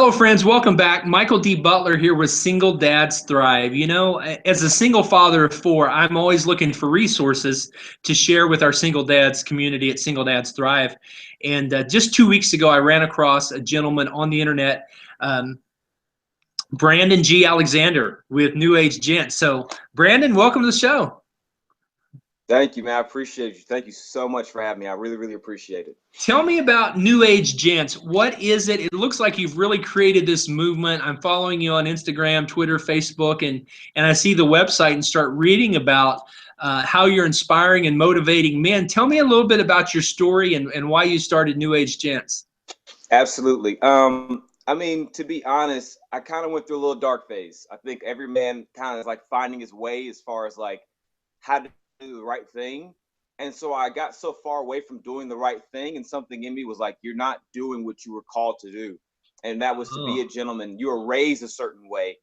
Hello, friends. Welcome back. Michael D. Butler here with Single Dads Thrive. You know, as a single father of four, I'm always looking for resources to share with our single dads community at Single Dads Thrive. And just 2 weeks ago, I ran across a gentleman on the internet, um, Brandon G. Alexander with New Age Gents. So, Brandon, welcome to the show. Thank you, man. I appreciate you. Thank you so much for having me. I really, really appreciate it. Tell me about New Age Gents. What is it? It looks like you've really created this movement. I'm following you on Instagram, Twitter, Facebook, and I see the website and start reading about how you're inspiring and motivating men. Tell me a little bit about your story and why you started New Age Gents. Absolutely. I mean, to be honest, I kind of went through a little dark phase. I think every man kind of is like finding his way as far as like how to do the right thing. And so I got so far away from doing the right thing, and something in me was like, you're not doing what you were called to do. And that was to be a Oh, gentleman. You were raised a certain way.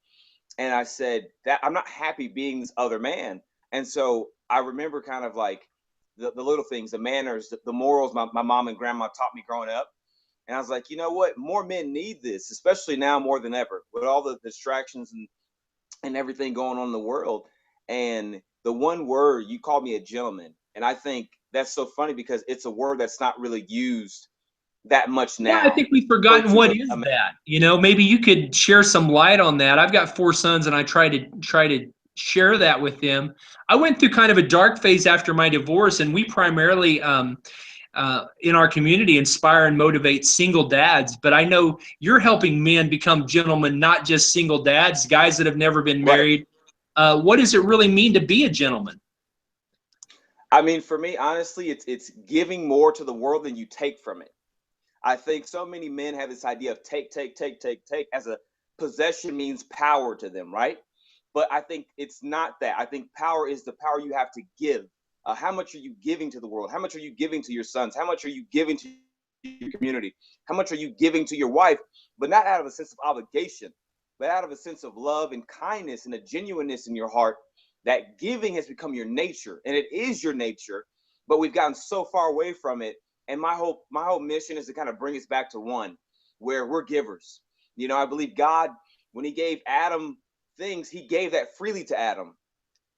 And I said that I'm not happy being this other man. And so I remember kind of like the little things, the manners, the morals my mom and grandma taught me growing up. And I was like, you know what? More men need this, especially now more than ever, with all the distractions and everything going on in the world. And the one word, you called me a gentleman. And I think that's so funny because it's a word that's not really used that much yeah, I now. think we've Refer forgotten to what is a that. You know, maybe you could share some light on that. I've got four sons, and I try to share that with them. I went through kind of a dark phase after my divorce, and we primarily in our community inspire and motivate single dads. But I know you're helping men become gentlemen, not just single dads, guys that have never been right. married. What does it really mean to be a gentleman? I mean, for me, honestly, it's giving more to the world than you take from it. I think so many men have this idea of take, take, take, take, take as a possession means power to them, right? But I think it's not that. I think power is the power you have to give. How much are you giving to the world? How much are you giving to your sons? How much are you giving to your community? How much are you giving to your wife? But not out of a sense of obligation, but out of a sense of love and kindness and a genuineness in your heart. That giving has become your nature, and it is your nature, but we've gotten so far away from it. And my whole mission is to kind of bring us back to one where we're givers. You know, I believe God, when he gave Adam things, he gave that freely to Adam.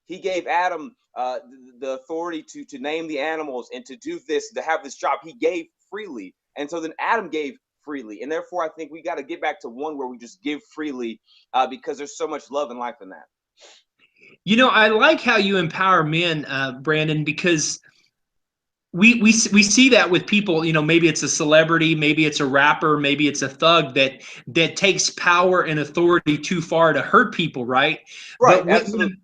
He gave Adam the authority to name the animals and to do this, to have this job. He gave freely. And so then Adam gave freely. And therefore, I think we got to get back to one where we just give freely because there's so much love and life in that. You know, I like how you empower men, Brandon, because we see that with people. You know, maybe it's a celebrity, maybe it's a rapper, maybe it's a thug that takes power and authority too far to hurt people, right? Right. But Absolutely.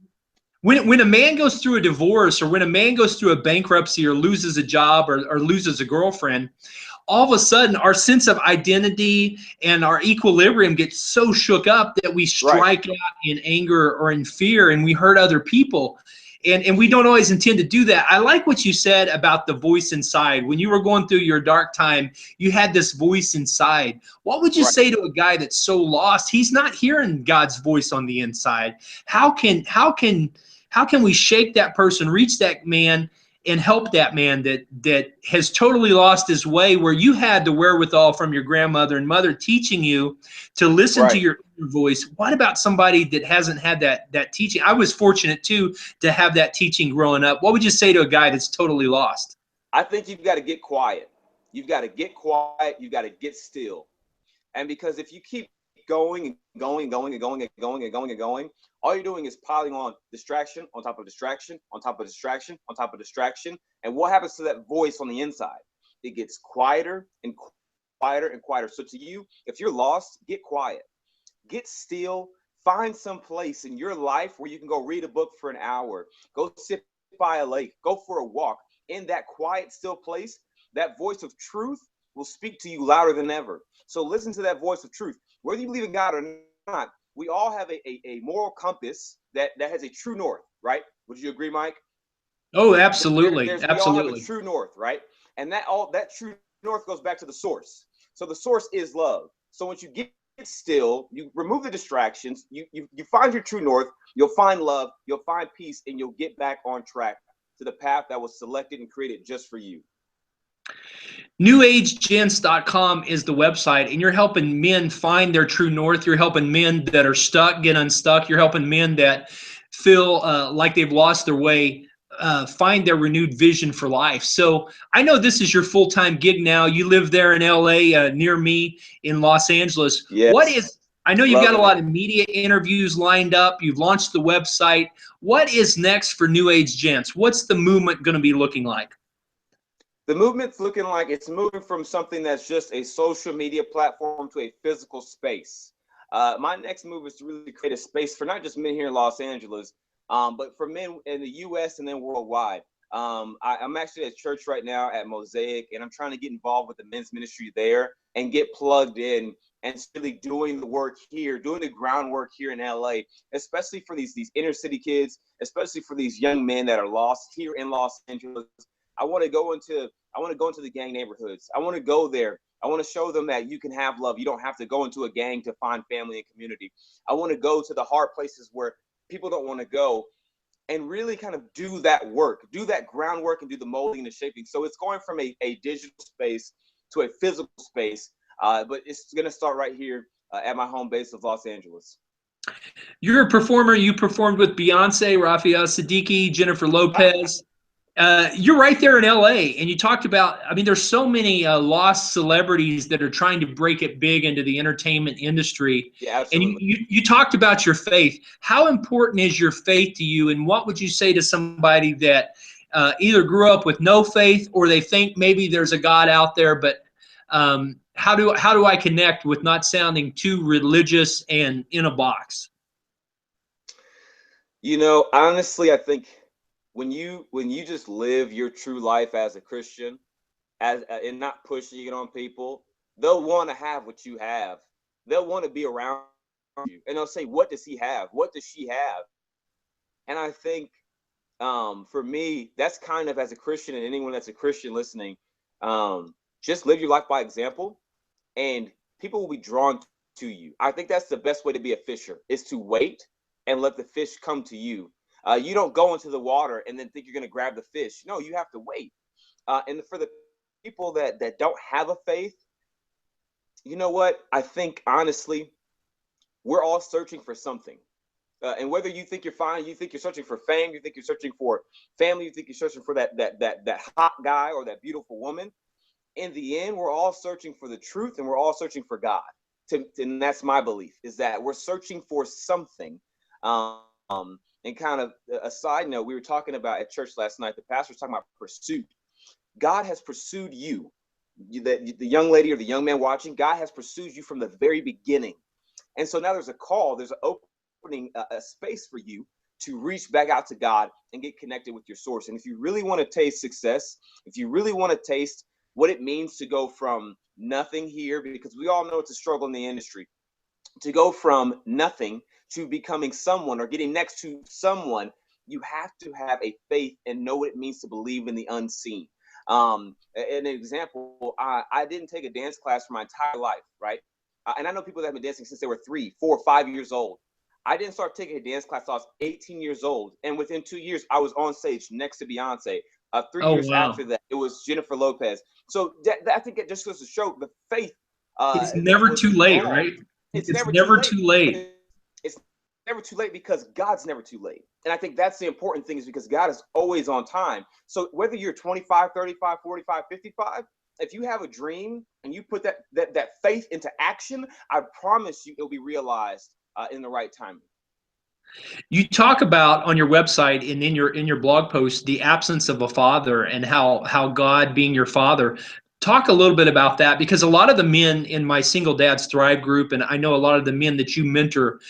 when a man goes through a divorce, or when a man goes through a bankruptcy, or loses a job, or loses a girlfriend, all of a sudden our sense of identity and our equilibrium gets so shook up that we Right. strike out in anger or in fear, and we hurt other people. And we don't always intend to do that. I like what you said about the voice inside. When you were going through your dark time, you had this voice inside. What would you Right. say to a guy that's so lost? He's not hearing God's voice on the inside. How can we shake that person, reach that man, and help that man that has totally lost his way, where you had the wherewithal from your grandmother and mother teaching you to listen to Right. your inner voice? What about somebody that hasn't had that teaching? I was fortunate too to have that teaching growing up. What would you say to a guy that's totally lost? I think you've got to get quiet. You've got to get quiet. You've got to get still. And because if you keep going and going and going and going and going and going and going, all you're doing is piling on distraction on top of distraction on top of distraction on top of distraction. And what happens to that voice on the inside? It gets quieter and quieter and quieter. So to you, if you're lost, get quiet, get still, find some place in your life where you can go read a book for an hour, go sit by a lake, go for a walk. In that quiet, still place, that voice of truth will speak to you louder than ever. So listen to that voice of truth. Whether you believe in God or not, we all have a moral compass that has a true north, right? Would you agree, Mike? Oh, absolutely, We all have a absolutely. true north, right? And that true north goes back to the source. So the source is love. So once you get still, you remove the distractions, you find your true north, you'll find love, you'll find peace, and you'll get back on track to the path that was selected and created just for you. NewAgeGents.com is the website, and you're helping men find their true north. You're helping men that are stuck get unstuck. You're helping men that feel like they've lost their way find their renewed vision for life. So I know this is your full-time gig now. You live there in LA, near me in Los Angeles. What Yes, is, I know you've got a loving lot it. of media interviews lined up. You've launched the website. What is next for New Age Gents? What's the movement going to be looking like? The movement's looking like it's moving from something that's just a social media platform to a physical space. My next move is to really create a space for not just men here in Los Angeles, but for men in the U.S. and then worldwide. I'm actually at church right now at Mosaic, and I'm trying to get involved with the men's ministry there and get plugged in and really doing the work here, doing the groundwork here in LA, especially for these inner city kids, especially for these young men that are lost here in Los Angeles. I want to go into the gang neighborhoods. I want to go there. I want to show them that you can have love. You don't have to go into a gang to find family and community. I want to go to the hard places where people don't want to go and really kind of do that work, do that groundwork and do the molding and the shaping. So it's going from a digital space to a physical space, but it's going to start right here at my home base of Los Angeles. You're a performer. You performed with Beyonce, Raphael Siddiqui, Jennifer Lopez. You're right there in LA, and you talked about, I mean, there's so many lost celebrities that are trying to break it big into the entertainment industry. Yeah, And absolutely. you talked about your faith. How important is your faith to you, and what would you say to somebody that either grew up with no faith or they think maybe there's a God out there, but how do I connect with not sounding too religious and in a box? You know, honestly, I think when you just live your true life as a Christian, as and not pushing it on people, they'll want to have what you have. They'll want to be around you, and they'll say, "What does he have? What does she have?" And I think, for me, that's kind of as a Christian and anyone that's a Christian listening, just live your life by example, and people will be drawn to you. I think that's the best way to be a fisher is to wait and let the fish come to you. You don't go into the water and then think you're going to grab the fish. No, you have to wait. And for the people that don't have a faith, you know what? I think honestly, we're all searching for something. And whether you think you're fine, you think you're searching for fame, you think you're searching for family, you think you're searching for that hot guy or that beautiful woman. In the end, we're all searching for the truth, and we're all searching for God. And that's my belief, is that we're searching for something. And kind of a side note, we were talking about at church last night. The pastor was talking about pursuit. God has pursued you, the young lady or the young man watching. God has pursued you from the very beginning, and so now there's a call, there's an opening, a space for you to reach back out to God and get connected with your source. And if you really want to taste success, if you really want to taste what it means to go from nothing here, because we all know it's a struggle in the industry, to go from nothing to becoming someone or getting next to someone, you have to have a faith and know what it means to believe in the unseen. An example, I didn't take a dance class for my entire life, right? And I know people that have been dancing since they were 3, 4, 5 years old. I didn't start taking a dance class until I was 18 years old. And within 2 years, I was on stage next to Beyonce. 3 Oh, years wow. after that, it was Jennifer Lopez. So I think it just goes to show the faith It's that never was too late, involved. right? It's It's never too never late, too but late. it's never too late because God's never too late. And I think that's the important thing, is because God is always on time. So whether you're 25, 35, 45, 55, if you have a dream and you put that faith into action, I promise you it'll be realized in the right time. You talk about on your website and in your blog post the absence of a father and how God being your father. Talk a little bit about that, because a lot of the men in my Single Dads Thrive group, and I know a lot of the men that you mentor,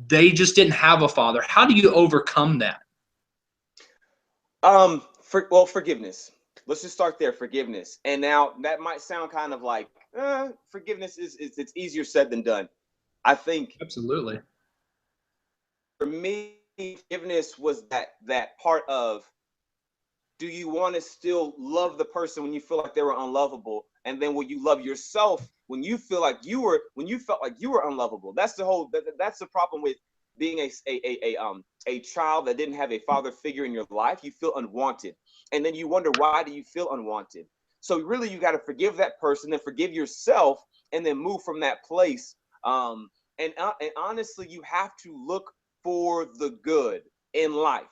they just didn't have a father. How do you overcome that? Forgiveness. Let's just start there. Forgiveness. And now that might sound kind of like forgiveness is it's easier said than done. I think Absolutely. for me, forgiveness was that part of, do you want to still love the person when you feel like they were unlovable, and then will you love yourself when you feel like when you felt like you were unlovable? That's the whole that's the problem with being a child that didn't have a father figure in your life. You feel unwanted, and then you wonder, why do you feel unwanted? So really, you got to forgive that person, then forgive yourself, and then move from that place. And honestly, you have to look for the good in life.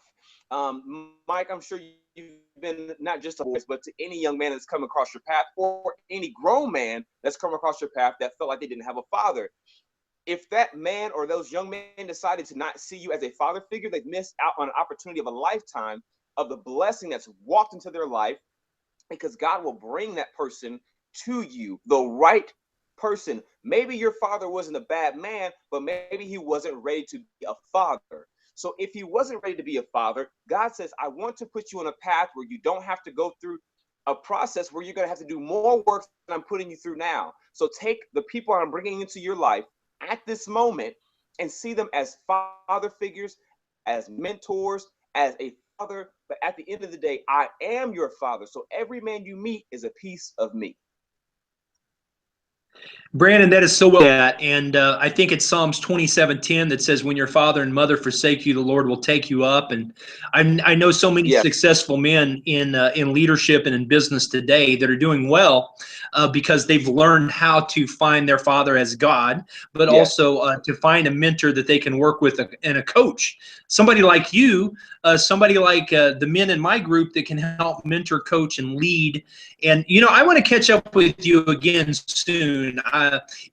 Mike, I'm sure you've been not just a voice, but to any young man that's come across your path, or any grown man that's come across your path that felt like they didn't have a father. If that man or those young men decided to not see you as a father figure, they've missed out on an opportunity of a lifetime of the blessing that's walked into their life, because God will bring that person to you, the right person. Maybe your father wasn't a bad man, but maybe he wasn't ready to be a father. So if he wasn't ready to be a father, God says, I want to put you on a path where you don't have to go through a process where you're going to have to do more work than I'm putting you through now. So take the people I'm bringing into your life at this moment and see them as father figures, as mentors, as a father. But at the end of the day, I am your father. So every man you meet is a piece of me. Brandon, that is so well said. And I think it's Psalms 27:10 that says, when your father and mother forsake you, the Lord will take you up. And I know so many successful men in leadership and in business today that are doing well because they've learned how to find their father as God, but also to find a mentor that they can work with and a coach. Somebody like you, somebody like the men in my group that can help mentor, coach, and lead. And, you know, I want to catch up with you again soon.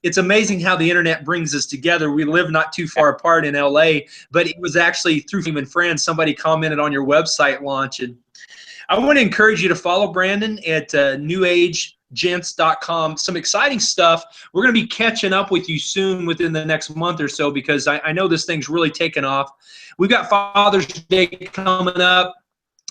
It's amazing how the internet brings us together. We live not too far apart in LA, but it was actually through human friends. Somebody commented on your website launch. And I want to encourage you to follow Brandon at newagegents.com. Some exciting stuff. We're going to be catching up with you soon within the next month or so, because I know this thing's really taken off. We've got Father's Day coming up.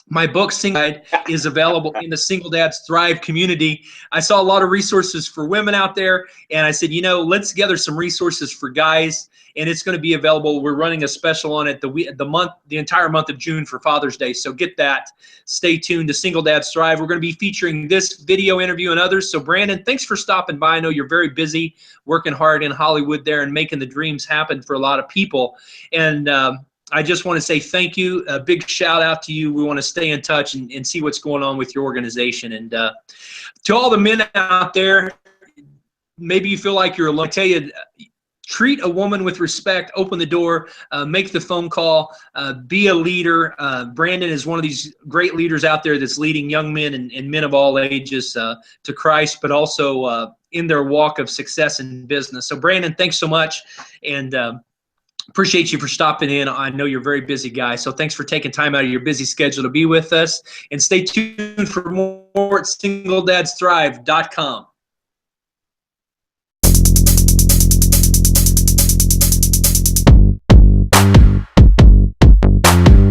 My book, Single Dad, is available in the Single Dads Thrive community. I saw a lot of resources for women out there, and I said, you know, let's gather some resources for guys, and it's going to be available. We're running a special on it the entire month of June for Father's Day, so get that. Stay tuned to Single Dads Thrive. We're going to be featuring this video interview and others. So, Brandon, thanks for stopping by. I know you're very busy, working hard in Hollywood there and making the dreams happen for a lot of people. And I just want to say thank you. A big shout out to you. We want to stay in touch and see what's going on with your organization. And to all the men out there, maybe you feel like you're alone. I tell you, treat a woman with respect, open the door, make the phone call, be a leader. Brandon is one of these great leaders out there that's leading young men and men of all ages to Christ, but also in their walk of success in business. So, Brandon, thanks so much. And appreciate you for stopping in. I know you're a very busy guy, so thanks for taking time out of your busy schedule to be with us. And stay tuned for more at singledadsthrive.com.